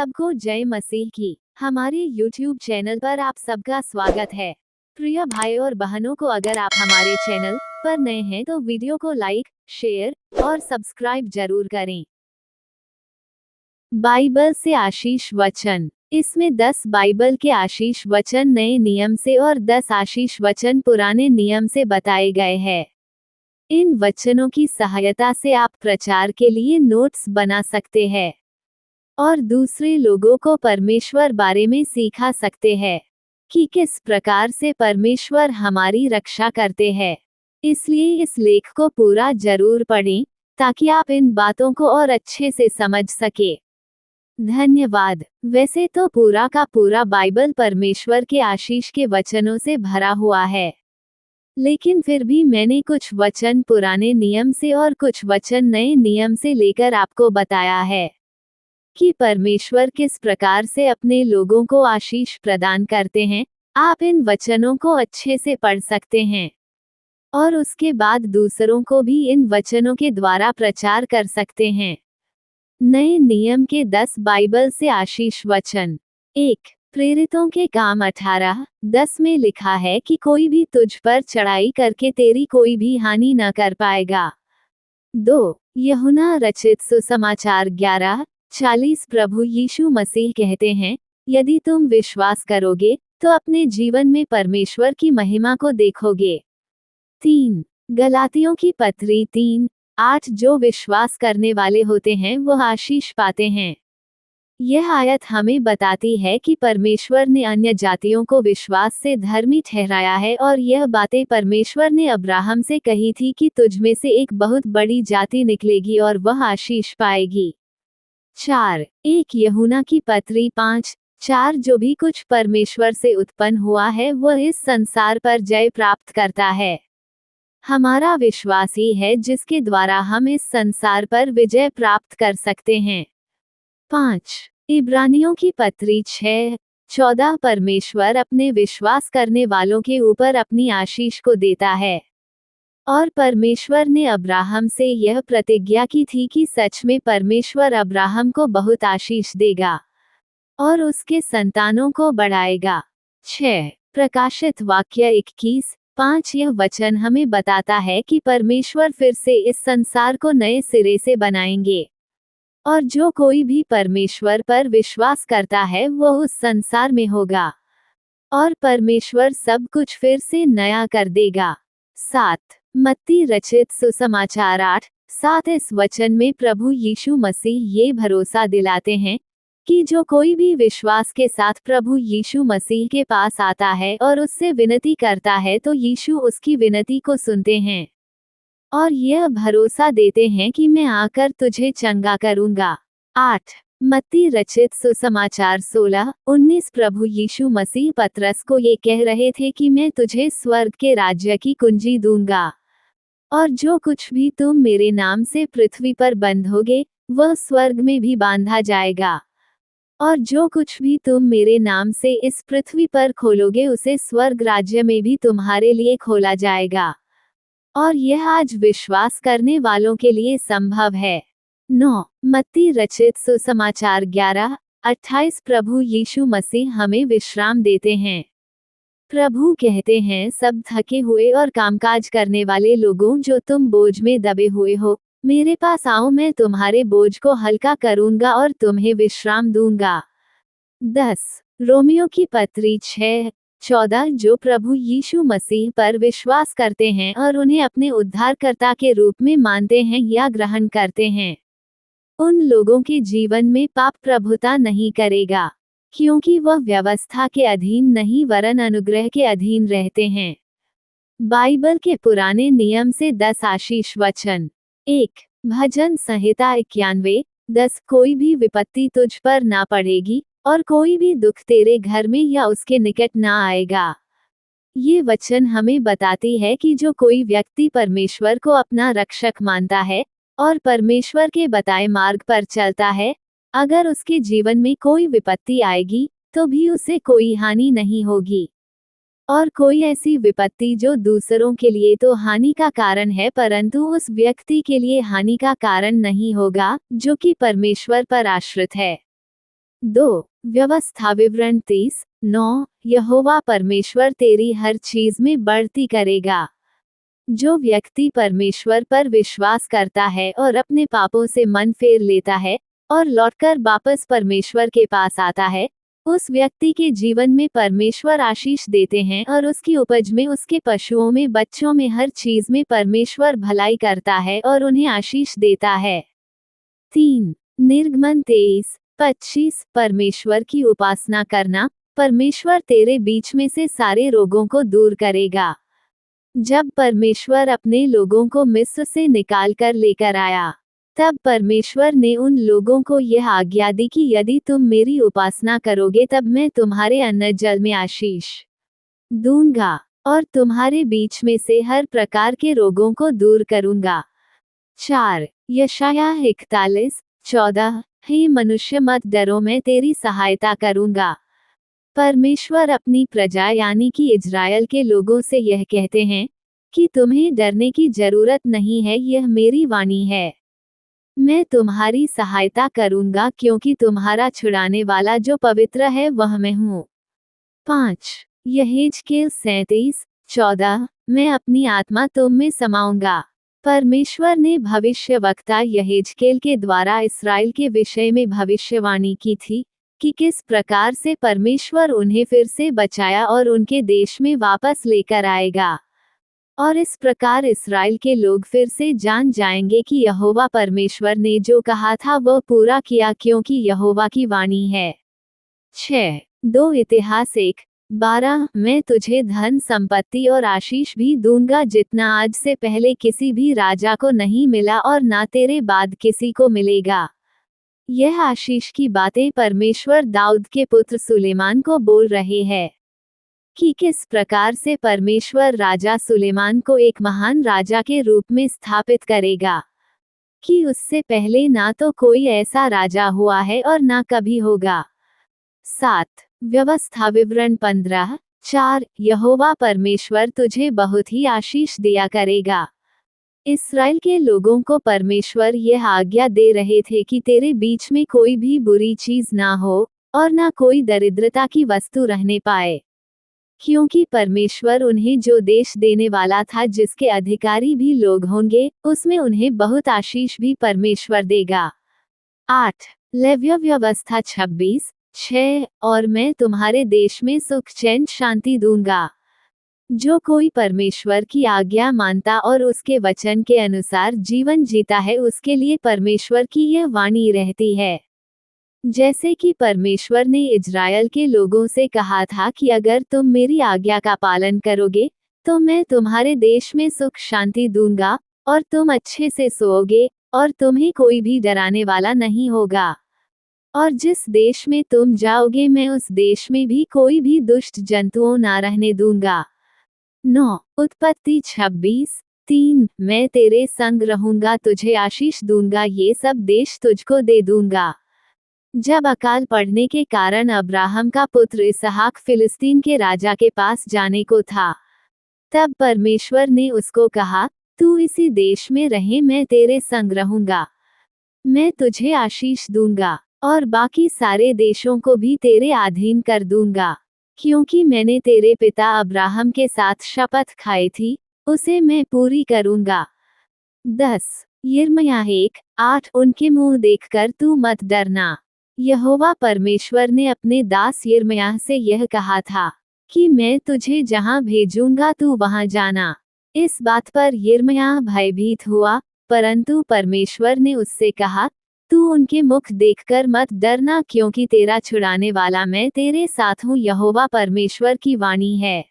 सबको जय मसीह की। हमारे YouTube चैनल पर आप सबका स्वागत है। प्रिय भाई और बहनों को, अगर आप हमारे चैनल पर नए हैं तो वीडियो को लाइक, शेयर और सब्सक्राइब जरूर करें। बाइबल से आशीष वचन। इसमें 10 बाइबल के आशीष वचन नए नियम से और 10 आशीष वचन पुराने नियम से बताए गए हैं। इन वचनों की सहायता से आप प्रचार के लिए नोट्स बना सकते हैं और दूसरे लोगों को परमेश्वर बारे में सिखा सकते हैं कि किस प्रकार से परमेश्वर हमारी रक्षा करते हैं। इसलिए इस लेख को पूरा जरूर पढ़ें ताकि आप इन बातों को और अच्छे से समझ सके। धन्यवाद। वैसे तो पूरा का पूरा बाइबल परमेश्वर के आशीष के वचनों से भरा हुआ है, लेकिन फिर भी मैंने कुछ वचन पुराने नियम से और कुछ वचन नए नियम से लेकर आपको बताया है कि परमेश्वर किस प्रकार से अपने लोगों को आशीष प्रदान करते हैं। आप इन वचनों को अच्छे से पढ़ सकते हैं और उसके बाद दूसरों को भी इन वचनों के द्वारा प्रचार कर सकते हैं। नए नियम के 10 बाइबल से आशीष वचन। 1. प्रेरितों के काम 18:10 में लिखा है कि कोई भी तुझ पर चढ़ाई करके तेरी कोई भी हानि न कर पाएगा। 2. यूहन्ना रचित सुसमाचार 11:40 प्रभु यीशु मसीह कहते हैं, यदि तुम विश्वास करोगे तो अपने जीवन में परमेश्वर की महिमा को देखोगे। 3. गलातियों की पत्री 3:8 जो विश्वास करने वाले होते हैं वो आशीष पाते हैं। यह आयत हमें बताती है कि परमेश्वर ने अन्य जातियों को विश्वास से धर्मी ठहराया है और यह बातें परमेश्वर ने अब्राहम से कही थी कि तुझ में से एक बहुत बड़ी जाति निकलेगी और वह आशीष पाएगी। 4. 1 यूहन्ना की पत्री 5:4 जो भी कुछ परमेश्वर से उत्पन्न हुआ है वह इस संसार पर जय प्राप्त करता है। हमारा विश्वास ही है जिसके द्वारा हम इस संसार पर विजय प्राप्त कर सकते हैं। 5. इब्रानियों की पत्री 6:14 परमेश्वर अपने विश्वास करने वालों के ऊपर अपनी आशीष को देता है और परमेश्वर ने अब्राहम से यह प्रतिज्ञा की थी कि सच में परमेश्वर अब्राहम को बहुत आशीष देगा और उसके संतानों को बढ़ाएगा। 6. प्रकाशित वाक्य 21:5 यह वचन हमें बताता है कि परमेश्वर फिर से इस संसार को नए सिरे से बनाएंगे और जो कोई भी परमेश्वर पर विश्वास करता है वो उस संसार में होगा और परमेश्वर सब कुछ फिर से नया कर देगा। 7. मत्ती रचित सुसमाचार 8:7 इस वचन में प्रभु यीशु मसीह ये भरोसा दिलाते हैं कि जो कोई भी विश्वास के साथ प्रभु यीशु मसीह के पास आता है और उससे विनती करता है तो यीशु उसकी विनती को सुनते हैं और यह भरोसा देते हैं कि मैं आकर तुझे चंगा करूंगा। 8. मत्ती रचित सुसमाचार 16:19 प्रभु यीशु मसीह पतरस को ये कह रहे थे कि मैं तुझे स्वर्ग के राज्य की कुंजी दूंगा और जो कुछ भी तुम मेरे नाम से पृथ्वी पर बंधोगे वह स्वर्ग में भी बांधा जाएगा और जो कुछ भी तुम मेरे नाम से इस पृथ्वी पर खोलोगे उसे स्वर्ग राज्य में भी तुम्हारे लिए खोला जाएगा। और यह आज विश्वास करने वालों के लिए संभव है। 9. मत्ती रचित सुसमाचार 11:28 प्रभु यीशु मसीह हमें विश्राम देते हैं। प्रभु कहते हैं, सब थके हुए और कामकाज करने वाले लोगों जो तुम बोझ में दबे हुए हो, मेरे पास आओ, मैं तुम्हारे बोझ को हल्का करूंगा और तुम्हें विश्राम दूंगा। 10. रोमियो की पत्री 6:14 जो प्रभु यीशु मसीह पर विश्वास करते हैं और उन्हें अपने उद्धारकर्ता के रूप में मानते हैं या ग्रहण करते हैं, उन लोगों के जीवन में पाप प्रभुता नहीं करेगा, क्योंकि वह व्यवस्था के अधीन नहीं वरन अनुग्रह के अधीन रहते हैं। बाइबल के पुराने नियम से 10 आशीष वचन। 1. भजन संहिता 91:10 कोई भी विपत्ति तुझ पर ना पड़ेगी और कोई भी दुख तेरे घर में या उसके निकट ना आएगा। ये वचन हमें बताती है कि जो कोई व्यक्ति परमेश्वर को अपना रक्षक मानता है और परमेश्वर के बताए मार्ग पर चलता है, अगर उसके जीवन में कोई विपत्ति आएगी तो भी उसे कोई हानि नहीं होगी। और कोई ऐसी विपत्ति जो दूसरों के लिए तो हानि का कारण है परंतु उस व्यक्ति के लिए हानि का कारण नहीं होगा जो कि परमेश्वर पर आश्रित है। 2. व्यवस्था विवरण 30, 9, यहोवा परमेश्वर तेरी हर चीज में बढ़ती करेगा। जो व्यक्ति परमेश्वर पर विश्वास करता है और अपने पापों से मन फेर लेता है और लौटकर वापस परमेश्वर के पास आता है, उस व्यक्ति के जीवन में परमेश्वर आशीष देते हैं और उसकी उपज में, उसके पशुओं में, बच्चों में, हर चीज में परमेश्वर भलाई करता है और उन्हें आशीष देता है। 3. निर्गमन 23:25 परमेश्वर की उपासना करना। परमेश्वर तेरे बीच में से सारे रोगों को दूर करेगा। जब परमेश्वर अपने लोगों को मिस्र से निकाल कर लेकर आया, तब परमेश्वर ने उन लोगों को यह आज्ञा दी कि यदि तुम मेरी उपासना करोगे तब मैं तुम्हारे अन्न जल में आशीष दूंगा और तुम्हारे बीच में से हर प्रकार के रोगों को दूर करूंगा। 4. यशायाह 41:14 हे मनुष्य मत डरो, मैं तेरी सहायता करूंगा। परमेश्वर अपनी प्रजा यानी कि इजराइल के लोगों से यह कहते हैं कि तुम्हें डरने की जरूरत नहीं है, यह मेरी वाणी है। मैं तुम्हारी सहायता करूंगा क्योंकि तुम्हारा छुड़ाने वाला जो पवित्र है वह मैं हूँ। 5. यहेजकेल 37:14 मैं अपनी आत्मा तुम में समाऊंगा। परमेश्वर ने भविष्यवक्ता यहेजकेल के द्वारा इस्राएल के विषय में भविष्यवाणी की थी कि किस प्रकार से परमेश्वर उन्हें फिर से बचाया और उनके देश में वापस लेकर आएगा। और इस प्रकार इस्राएल के लोग फिर से जान जाएंगे कि यहोवा परमेश्वर ने जो कहा था वह पूरा किया, क्योंकि यहोवा की वाणी है। 6. 2 इतिहास 1:12 मैं तुझे धन संपत्ति और आशीष भी दूंगा जितना आज से पहले किसी भी राजा को नहीं मिला और ना तेरे बाद किसी को मिलेगा। यह आशीष की बातें परमेश्वर दाऊद के पुत्र सुलेमान को बोल रहे हैं कि किस प्रकार से परमेश्वर राजा सुलेमान को एक महान राजा के रूप में स्थापित करेगा, कि उससे पहले ना तो कोई ऐसा राजा हुआ है और ना कभी होगा। 7. व्यवस्था विवरण 15:4 यहोवा परमेश्वर तुझे बहुत ही आशीष दिया करेगा। इस्राएल के लोगों को परमेश्वर यह आज्ञा दे रहे थे कि तेरे बीच में कोई भी बुरी चीज ना हो और ना कोई दरिद्रता की वस्तु रहने पाए, क्योंकि परमेश्वर उन्हें जो देश देने वाला था जिसके अधिकारी भी लोग होंगे, उसमें उन्हें बहुत आशीष भी परमेश्वर देगा। 8. लेव्य व्यवस्था 26:6 और मैं तुम्हारे देश में सुख चैन शांति दूंगा। जो कोई परमेश्वर की आज्ञा मानता और उसके वचन के अनुसार जीवन जीता है, उसके लिए परमेश्वर की यह वाणी रहती है। जैसे कि परमेश्वर ने इजराइल के लोगों से कहा था कि अगर तुम मेरी आज्ञा का पालन करोगे तो मैं तुम्हारे देश में सुख शांति दूंगा और तुम अच्छे से सोओगे और तुम्हें कोई भी डराने वाला नहीं होगा। और जिस देश में तुम जाओगे मैं उस देश में भी कोई भी दुष्ट जंतुओं ना रहने दूंगा। 9. उत्पत्ति 26:3 मैं तेरे संग रहूंगा, तुझे आशीष दूंगा, ये सब देश तुझको दे दूंगा। जब अकाल पड़ने के कारण अब्राहम का पुत्र इसहाक फिलिस्तीन के राजा के पास जाने को था, तब परमेश्वर ने उसको कहा, तू इसी देश में रहे, मैं तेरे संग रहूंगा। मैं तुझे आशीष दूंगा और बाकी सारे देशों को भी तेरे अधीन कर दूंगा, क्योंकि मैंने तेरे पिता अब्राहम के साथ शपथ खाई थी, उसे मैं पूरी करूंगा। 10. यिर्मयाह 1:8 उनके मुंह देखकर तू मत डरना। यहोवा परमेश्वर ने अपने दास यिर्मयाह से यह कहा था कि मैं तुझे जहां भेजूंगा तू वहां जाना। इस बात पर यिर्मयाह भयभीत हुआ, परंतु परमेश्वर ने उससे कहा, तू उनके मुख देखकर मत डरना, क्योंकि तेरा छुड़ाने वाला मैं तेरे साथ हूँ, यहोवा परमेश्वर की वाणी है।